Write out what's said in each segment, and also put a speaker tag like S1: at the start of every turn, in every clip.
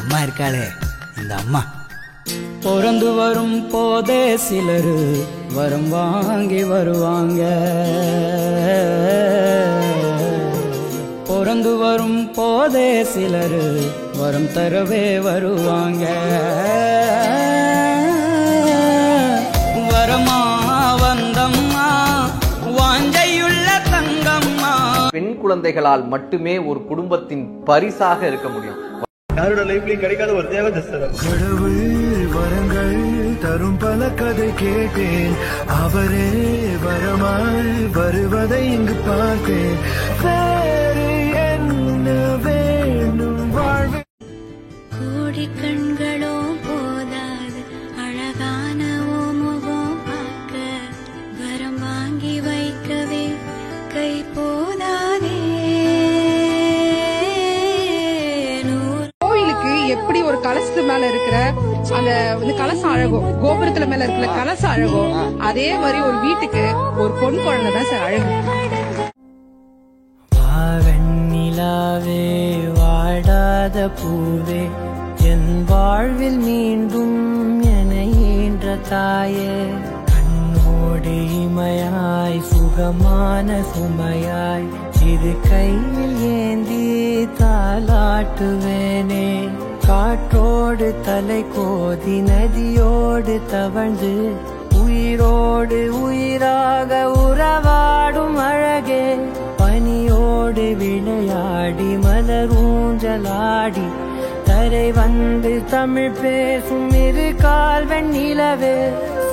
S1: அம்மா இருக்காளே இந்த அம்மா. பிறந்து வரும் போதே சிலரு வரம் வாங்கி வருவாங்க, பிறந்து வரும் போதே சிலரு வரம் தரவே வருவாங்க. வரமா வந்தம்மா வாஞ்சையுள்ள தங்கம்மா.
S2: பெண் குழந்தைகளால் மட்டுமே ஒரு குடும்பத்தின் பரிசாக இருக்க முடியும்.
S3: யாரோட லைஃப்லயும் கிடைக்காத ஒரு தேவை கடவுள் வரங்கள் தரும் பல கதை கேட்டேன், அவரே வரமாய் வருவதை இங்கு பார்த்தேன். வேறு என்ன வேண்டும் வாழ்வு?
S4: கோடி கண்களோ போதாது அழகான முகம் பார்க்க, வரம் வாங்கி வைக்கவே கை போதாதே.
S5: எப்படி ஒரு கலசத்து மேல இருக்கிற அந்த கலசம் அழகோ, கோபுரத்துல மேல இருக்கிற கலசம் அழகோ, அதே மாதிரி ஒரு வீட்டுக்கு ஒரு பொன் குழந்தை தான் சார் அழகு.
S6: நிலாவே வாடாத பூவே, என் வாழ்வில் மீண்டும் என ஈன்ற தாயே, கண்ணோடு இமையாய் சுகமான சுமையாய் இது கையில் ஏந்தி தாலாட்டுவேனே. காற்றோடு தலை கோதி நதியோடு தவழ்ந்து உயிரோடு உயிராக உறவாடும் அழகே, பனியோடு விளையாடி மலர் ஊஞ்சலாடி தரை வந்து தமிழ் பேசும் இரு கால் வெண்ணிலவே,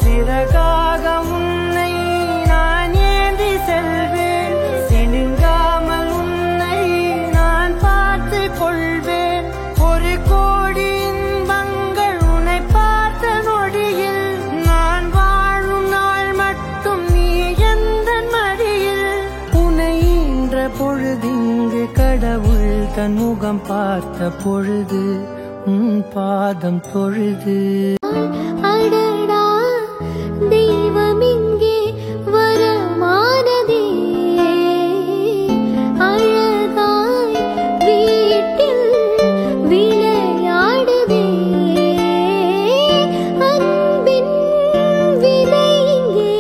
S6: சிறகாக உன்னை நான் ஏந்தி செல்வேன், சினுங்காமல் உன்னை நான் பார்த்து கொள்வேன். ஒரு கோடி இன்பங்கள் உன்னை பார்த்த நொடியில், நான் வாழும் நாள் மட்டும் நீ எந்த மடியில். உன்னை ஈன்ற பொழுதிங்கு கடவுள் தன் முகம் பார்த்த பொழுது உன் பாதம் தொழுது.
S4: அடடா தெய்வம் இங்கே வரமானதே, அழகாய் வீட்டில் விளையாடுதே, அன்பின் விதை இங்கே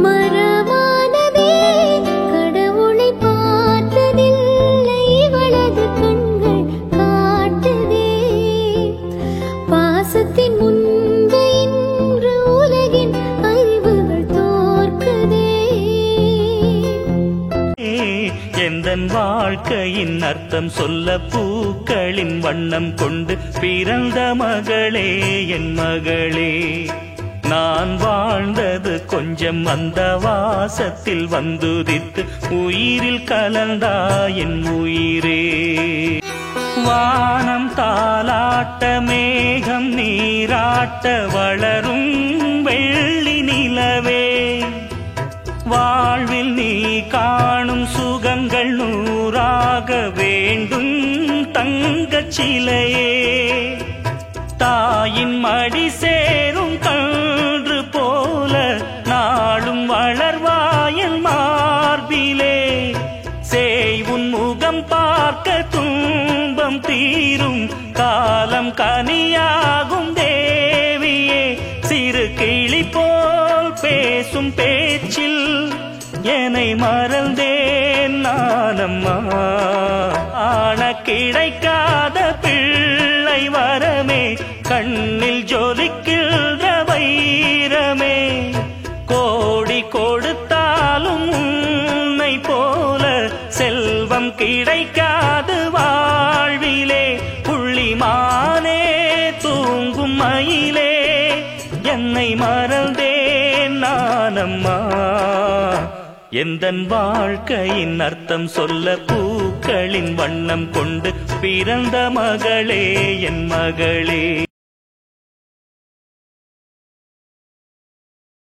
S4: மரமானதே. கடவுளை பார்த்ததில்லை இவளது கண்கள் காட்டுதே, பாசத்தின் முன்பு இன்று உலகின் அறிவுகள் தோற்குதே.
S7: எந்தன் வாழ்க்கையின் அர்த்தம் சொல்ல பூக்களின் வண்ணம் கொண்டு பிறந்த மகளே என் மகளே, நான் வாழ்ந்தது கொஞ்சம் அந்த வாசத்தில் வந்துதித்து உயிரில் கலந்தா என் உயிரே. வானம் தாலாட்ட மேகம் நீராட்ட வளரும் வெள்ளி நிலவே, வாழ்வில் நீ காணும் சுகங்கள் நூறாக வேண்டும் தங்கச் சிலையே. தாயின் மடி சேரும் கன்று போல நாளும் வளர்வாயன் மார்பிலே, சேய் உன் முகம் பார்க்க துன்பம் தீரும் காலம் கனியாகும் தேவியே. சிறு கிளி போல் பேசும் பேச்சில் என்னை மறந்தேன் நானம்மா, ஆன கிடைக்காத பிள்ளை வரமே, கண்ணில் ஜொலிக்கின்ற வைரமே. கோடி கொடுத்தாலும் உன்னை போல செல்வம் கிடைக்காது வாழ்விலே. புள்ளிமானே தூங்கும் மயிலே, என்னை மறந்தேன் நானம்மா. எந்தன் வாழ்க்கையின் அர்த்தம் சொல்ல பூக்களின் வண்ணம் கொண்டு பிறந்த மகளே என் மகளே.